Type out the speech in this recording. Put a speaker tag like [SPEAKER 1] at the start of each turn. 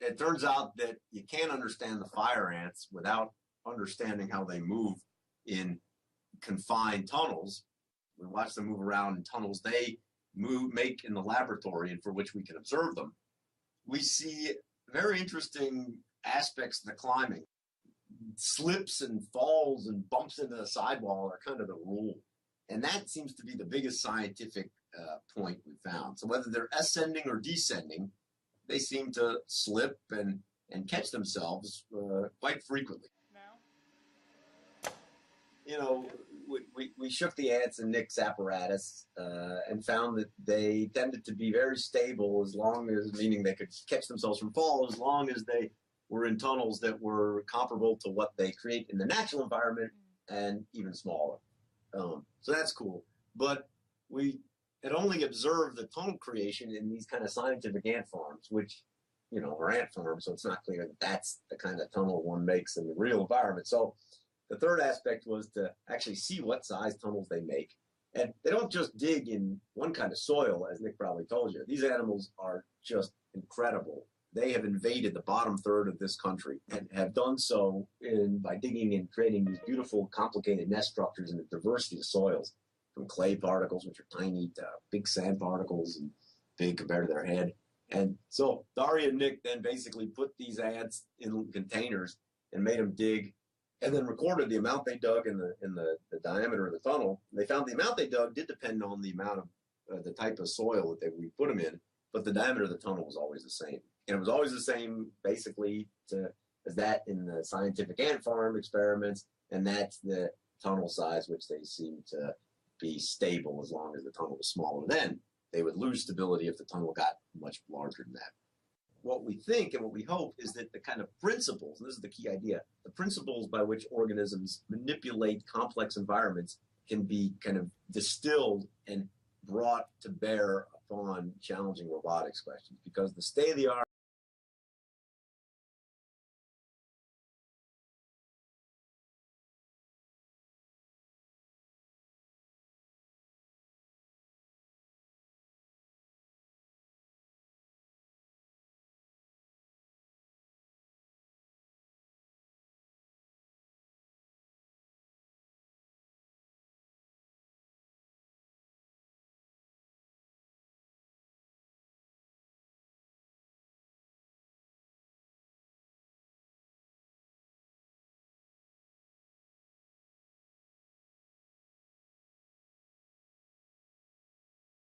[SPEAKER 1] it turns out that you can't understand the fire ants without understanding how they move in confined tunnels. We watch them move around in tunnels they make in the laboratory and for which we can observe them. We see very interesting aspects of the climbing. Slips and falls and bumps into the sidewall are kind of the rule. And that seems to be the biggest scientific point we found. So whether they're ascending or descending, they seem to slip and catch themselves quite frequently. You know, we shook the ants in Nick's apparatus and found that they tended to be very stable as long as, meaning they could catch themselves from fall, as long as they were in tunnels that were comparable to what they create in the natural environment and even smaller. So that's cool. But we had only observed the tunnel creation in these kind of scientific ant farms, which, you know, are ant farms, so it's not clear that that's the kind of tunnel one makes in the real environment. So the third aspect was to actually see what size tunnels they make. And they don't just dig in one kind of soil, as Nick probably told you. These animals are just incredible. They have invaded the bottom third of this country and have done so by digging and creating these beautiful, complicated nest structures in a diversity of soils, from clay particles, which are tiny, to big sand particles and big compared to their head. And so Daria and Nick then basically put these ants in containers and made them dig, and then recorded the amount they dug in the diameter of the tunnel. They found the amount they dug did depend on the amount of the type of soil that we put them in, but the diameter of the tunnel was always the same. And it was always the same, basically, as that in the scientific ant farm experiments, and that's the tunnel size, which they seem to be stable as long as the tunnel was smaller. Then they would lose stability if the tunnel got much larger than that. What we think and what we hope is that the kind of principles, and this is the key idea, the principles by which organisms manipulate complex environments can be kind of distilled and brought to bear upon challenging robotics questions, because the state of the art